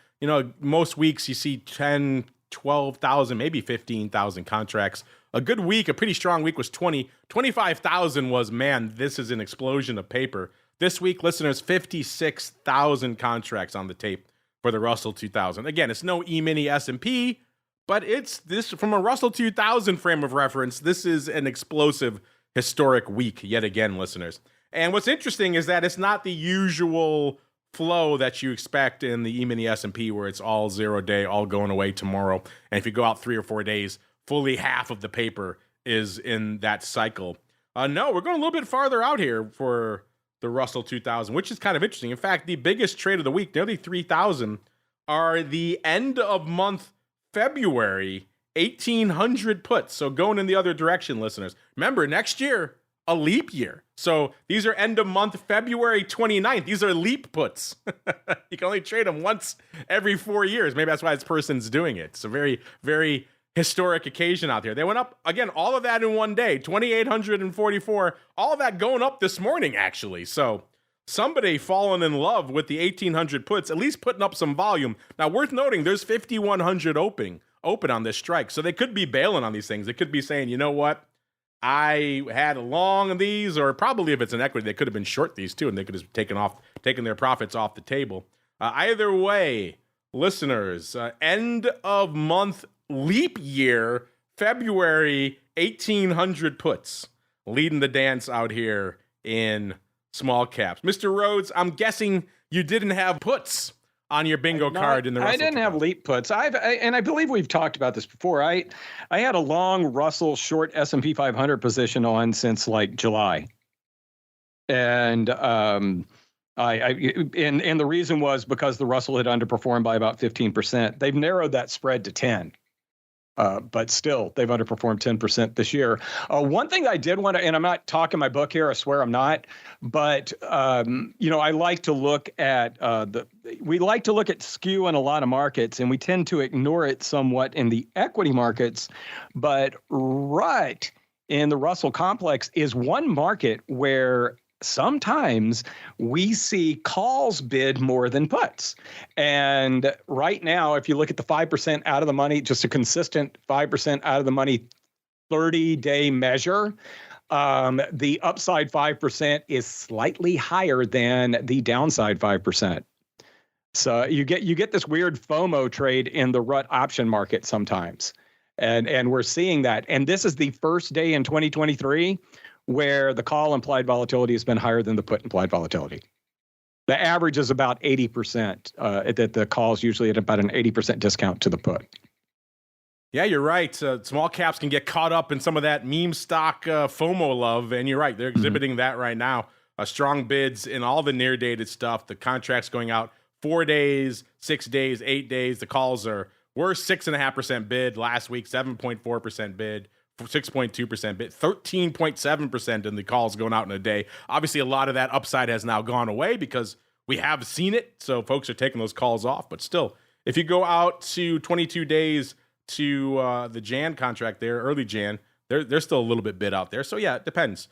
Most weeks you see 10, 12,000, maybe 15,000 contracts. A good week, a pretty strong week was 25,000 was, man, this is an explosion of paper. This week, listeners, 56,000 contracts on the tape for the Russell 2000. Again, it's no E-mini S&P, but it's this from a Russell 2000 frame of reference. This is an explosive, historic week yet again, listeners. And what's interesting is that it's not the usual flow that you expect in the E-mini S&P where it's all 0 day, all going away tomorrow. And if you go out 3 or 4 days, fully half of the paper is in that cycle. No, we're going a little bit farther out here for the Russell 2000, which is kind of interesting. In fact, the biggest trade of the week, nearly 3,000, are the end of month February 1800 puts. So going in the other direction, listeners. Remember, next year, a leap year. So these are end of month February 29th. These are leap puts. You can only trade them once every 4 years. Maybe that's why this person's doing it. It's a very, very historic occasion out there. They went up, again, all of that in one day, 2,844, all of that going up this morning, actually. So somebody fallen in love with the 1,800 puts, at least putting up some volume. Now, worth noting, there's 5,100 open on this strike. So they could be bailing on these things. They could be saying, you know what? I had a long of these, or probably if it's an equity, they could have been short these too, and they could have taken their profits off the table. Either way, listeners, end of month leap year, February 1,800 puts, leading the dance out here in small caps. Mr. Rhoads, I'm guessing you didn't have puts on your bingo card in the Russell. I didn't have leap puts. And I believe we've talked about this before. I had a long Russell short S&P 500 position on since like July. And and the reason was because the Russell had underperformed by about 15%. They've narrowed that spread to 10. But still, they've underperformed 10% this year. One thing I did want to, and I'm not talking my book here, I swear I'm not, but, I like to look at we like to look at skew in a lot of markets, and we tend to ignore it somewhat in the equity markets. But right in the Russell complex is one market where sometimes we see calls bid more than puts. And right now, if you look at the 5% out of the money, just a consistent 5% out of the money 30-day measure, the upside 5% is slightly higher than the downside 5%. So you get this weird FOMO trade in the RUT option market sometimes. And we're seeing that. And this is the first day in 2023 where the call implied volatility has been higher than the put implied volatility. The average is about 80%, that the call's usually at about an 80% discount to the put. Yeah, you're right. Small caps can get caught up in some of that meme stock FOMO love, and you're right. They're exhibiting that right now. Strong bids in all the near-dated stuff. The contracts going out 4 days, 6 days, 8 days. The calls were 6.5% bid last week, 7.4% bid. 6.2% bid, 13.7% in the calls going out in a day. Obviously, a lot of that upside has now gone away because we have seen it. So folks are taking those calls off. But still, if you go out to 22 days to the Jan contract there, early Jan, there's still a little bit bid out there. So yeah, it depends.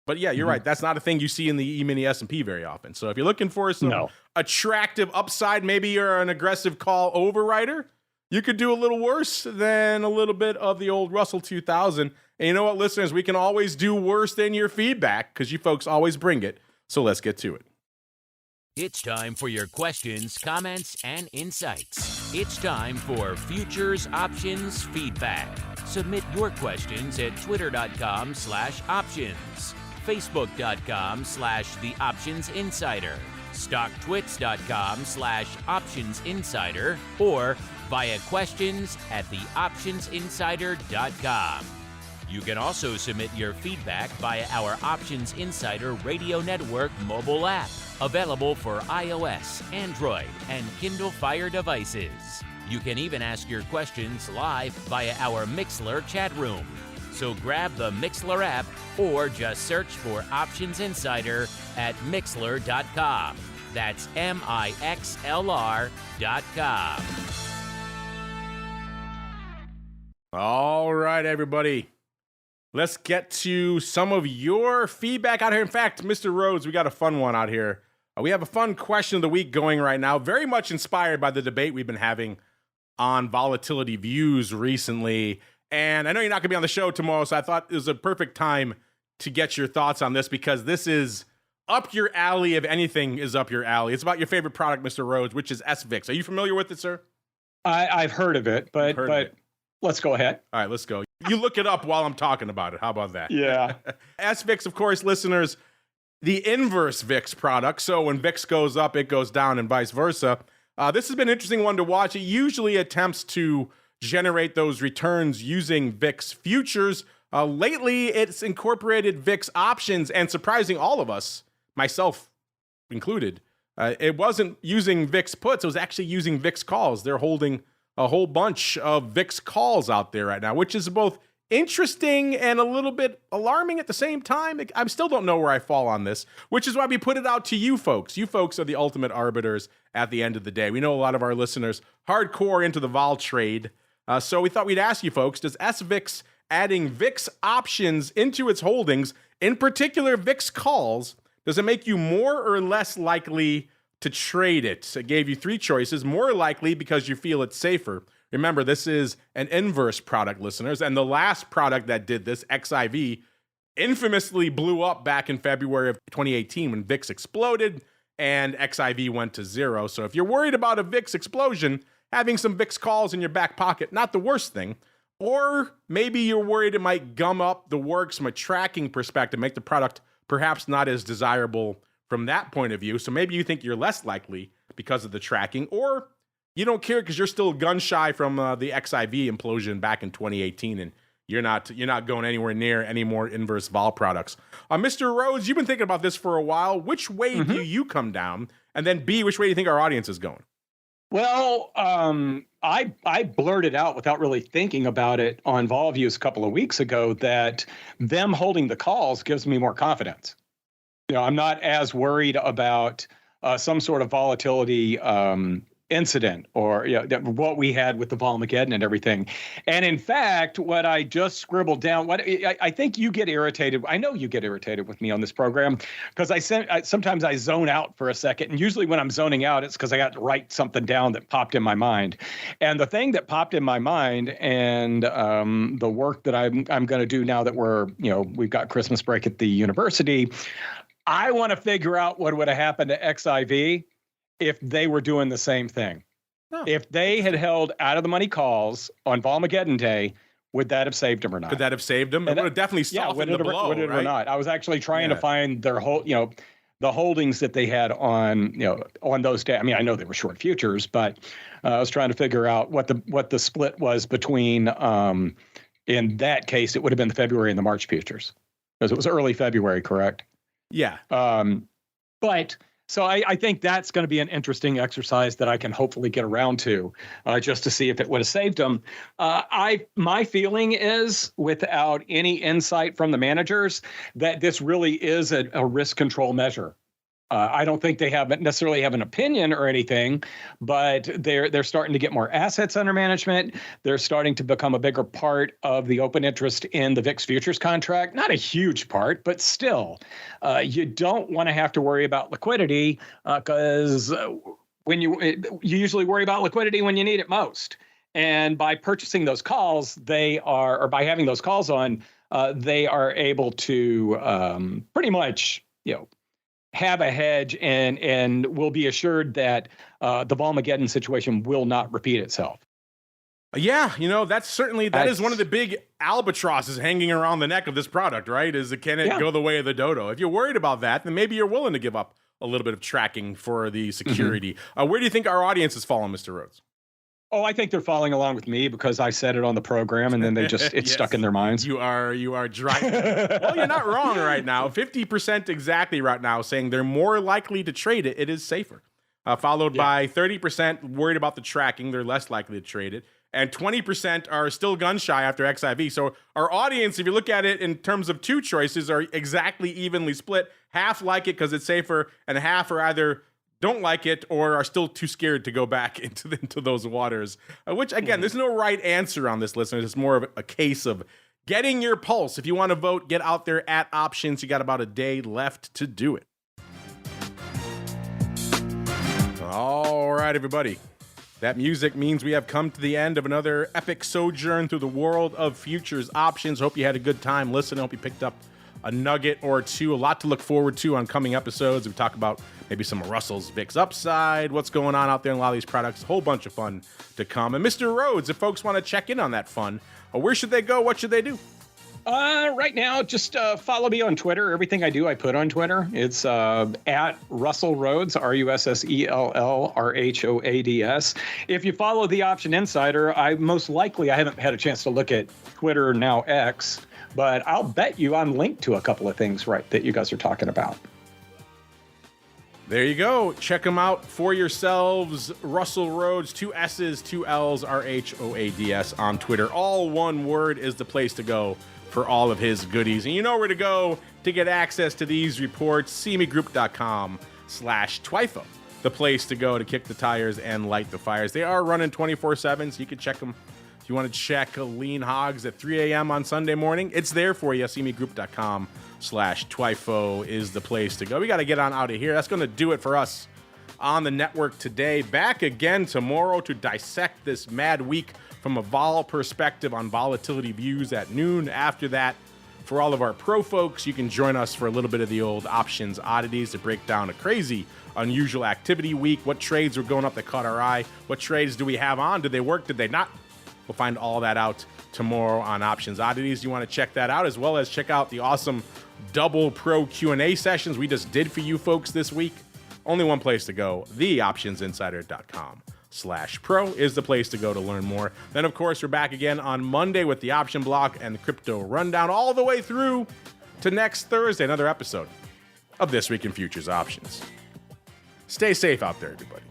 But yeah, you're right. That's not a thing you see in the E-mini S&P very often. So if you're looking for some attractive upside, maybe you're an aggressive call overrider, you could do a little worse than a little bit of the old Russell 2000. And you know what, listeners? We can always do worse than your feedback because you folks always bring it. So let's get to it. It's time for your questions, comments, and insights. It's time for Futures Options Feedback. Submit your questions at twitter.com/options, facebook.com/theoptionsinsider, stocktwits.com/optionsinsider, or via questions@theoptionsinsider.com. You can also submit your feedback via our Options Insider Radio Network mobile app, available for iOS, Android, and Kindle Fire devices. You can even ask your questions live via our Mixlr chat room. So grab the Mixlr app or just search for Options Insider at Mixlr.com. That's MIXLR.com. All right, everybody. Let's get to some of your feedback out here. In fact, Mr. Rhoads, we got a fun one out here. We have a fun question of the week going right now, very much inspired by the debate we've been having on volatility views recently. And I know you're not going to be on the show tomorrow, so I thought it was a perfect time to get your thoughts on this because this is up your alley if anything is up your alley. It's about your favorite product, Mr. Rhoads, which is SVIX. Are you familiar with it, sir? I've heard of it, but let's go ahead. All right, let's go. You look it up while I'm talking about it. How about that? Yeah. SVIX, of course, listeners, the inverse VIX product. So when VIX goes up, it goes down and vice versa. This has been an interesting one to watch. It usually attempts to generate those returns using VIX futures. Lately, it's incorporated VIX options and surprising all of us, myself included, It wasn't using VIX puts. It was actually using VIX calls. They're holding a whole bunch of VIX calls out there right now, which is both interesting and a little bit alarming at the same time. I still don't know where I fall on this, which is why we put it out to you folks. You folks are the ultimate arbiters at the end of the day. We know a lot of our listeners hardcore into the vol trade. So we thought we'd ask you folks, does SVIX adding VIX options into its holdings, in particular VIX calls, does it make you more or less likely to trade it? It gave you three choices. More likely because you feel it's safer. Remember, this is an inverse product, listeners, and the last product that did this, XIV, infamously blew up back in February of 2018 when VIX exploded and XIV went to zero. So if you're worried about a VIX explosion, having some VIX calls in your back pocket, not the worst thing. Or maybe you're worried it might gum up the works from a tracking perspective, make the product perhaps not as desirable from that point of view. So maybe you think you're less likely because of the tracking, or you don't care because you're still gun shy from the XIV implosion back in 2018, and you're not going anywhere near any more inverse vol products. Mr. Rhoads, you've been thinking about this for a while. Which way do you come down? And then B, which way do you think our audience is going? Well, I blurted out without really thinking about it on vol views a couple of weeks ago that them holding the calls gives me more confidence. I'm not as worried about some sort of volatility incident or what we had with the Volmageddon and everything. And in fact, what I just scribbled down, I think you get irritated. I know you get irritated with me on this program because sometimes I zone out for a second. And usually when I'm zoning out, it's because I got to write something down that popped in my mind. And the thing that popped in my mind and the work that I'm going to do now that we've got Christmas break at the university, I want to figure out what would have happened to XIV if they were doing the same thing. Oh. If they had held out of the money calls on Volmageddon Day, would that have saved them or not? Could that have saved them? It would have definitely softened the blow, would it or not? I was actually trying to find their whole, the holdings that they had on those days. I mean, I know they were short futures, but I was trying to figure out what the split was between, in that case, it would have been the February and the March futures because it was early February, correct? Yeah. So I think that's going to be an interesting exercise that I can hopefully get around to just to see if it would have saved them. My feeling is, without any insight from the managers, that this really is a risk control measure. I don't think they necessarily have an opinion or anything, but they're starting to get more assets under management. They're starting to become a bigger part of the open interest in the VIX futures contract. Not a huge part, but still, you don't want to have to worry about liquidity because when you usually worry about liquidity when you need it most. And by purchasing those calls, or by having those calls on, they are able to pretty much, have a hedge and will be assured that the Volmageddon situation will not repeat itself. Yeah, that is one of the big albatrosses hanging around the neck of this product, right? Can it go the way of the dodo? If you're worried about that, then maybe you're willing to give up a little bit of tracking for the security. Where do you think our audience is falling, Mr. Rhoads? Oh, I think they're following along with me because I said it on the program and then they just, it's stuck in their minds. You are driving. Well, you're not wrong right now. 50% exactly right now saying they're more likely to trade it. It is safer. Followed by 30% worried about the tracking. They're less likely to trade it. And 20% are still gun shy after XIV. So our audience, if you look at it in terms of two choices, are exactly evenly split. Half like it because it's safer and half are either don't like it or are still too scared to go back into those waters, which again, there's no right answer on this, listeners. It's more of a case of getting your pulse. If you want to vote, get out there at options. You got about a day left to do it. All right, everybody. That music means we have come to the end of another epic sojourn through the world of futures options. Hope you had a good time listening. Hope you picked up a nugget or two. A lot to look forward to on coming episodes. We talk about maybe some of Russell's VIX upside, what's going on out there in a lot of these products. A whole bunch of fun to come. And Mr. Rhoads, if folks want to check in on that fun, where should they go? What should they do? Right now, just follow me on Twitter. Everything I do, I put on Twitter. It's at Russell Rhoads, RussellRhoads. If you follow the Option Insider, I haven't had a chance to look at Twitter, now X, but I'll bet you I'm linked to a couple of things that you guys are talking about. There you go. Check them out for yourselves. Russell Rhoads, 2 S's, 2 L's, Rhoads on Twitter. All one word is the place to go for all of his goodies. And you know where to go to get access to these reports. CMEgroup.com/TWIFO. The place to go to kick the tires and light the fires. They are running 24/7, so you can check them. If you want to check lean hogs at 3 a.m. on Sunday morning, it's there for you. CMEgroup.com/TWIFO is the place to go. We got to get on out of here. That's going to do it for us on the network today. Back again tomorrow to dissect this mad week from a vol perspective on volatility views at noon. After that, for all of our pro folks, you can join us for a little bit of the old options oddities to break down a crazy, unusual activity week. What trades were going up that caught our eye? What trades do we have on? Did they work? Did they not? We'll find all that out tomorrow on Options Oddities. You want to check that out, as well as check out the awesome double pro Q&A sessions we just did for you folks this week. Only one place to go. TheOptionsInsider.com/pro is the place to go to learn more. Then, of course, we're back again on Monday with the Option Block and the Crypto Rundown all the way through to next Thursday, another episode of This Week in Futures Options. Stay safe out there, everybody.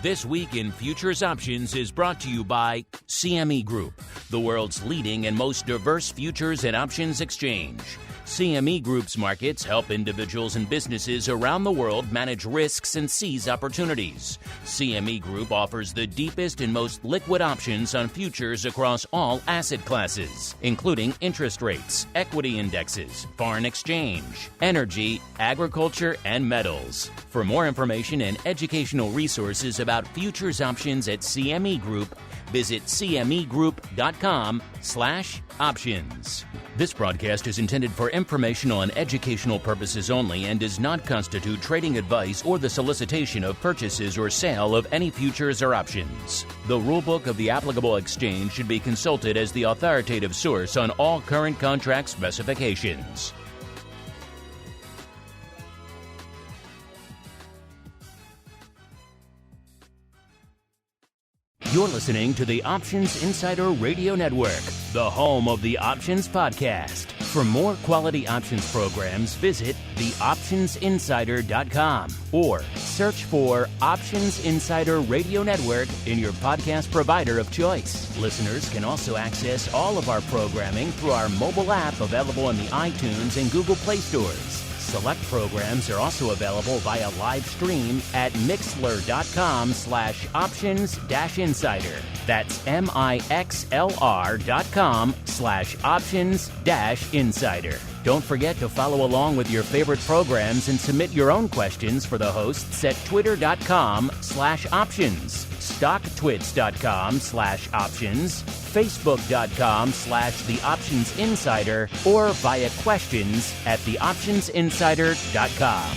This Week in Futures Options is brought to you by CME Group, the world's leading and most diverse futures and options exchange. CME Group's markets help individuals and businesses around the world manage risks and seize opportunities. CME Group offers the deepest and most liquid options on futures across all asset classes, including interest rates, equity indexes, foreign exchange, energy, agriculture, and metals. For more information and educational resources about futures options at CME Group, visit cmegroup.com/options. This broadcast is intended for informational and educational purposes only and does not constitute trading advice or the solicitation of purchases or sale of any futures or options. The rulebook of the applicable exchange should be consulted as the authoritative source on all current contract specifications. You're listening to the Options Insider Radio Network, the home of the Options Podcast. For more quality options programs, visit theoptionsinsider.com or search for Options Insider Radio Network in your podcast provider of choice. Listeners can also access all of our programming through our mobile app available in the iTunes and Google Play stores. Select programs are also available via live stream at mixlr.com/options-insider. That's mixlr.com/options-insider. Don't forget to follow along with your favorite programs and submit your own questions for the hosts at twitter.com/options, stocktwits.com/options, facebook.com/theoptionsinsider, or via questions at theoptionsinsider.com.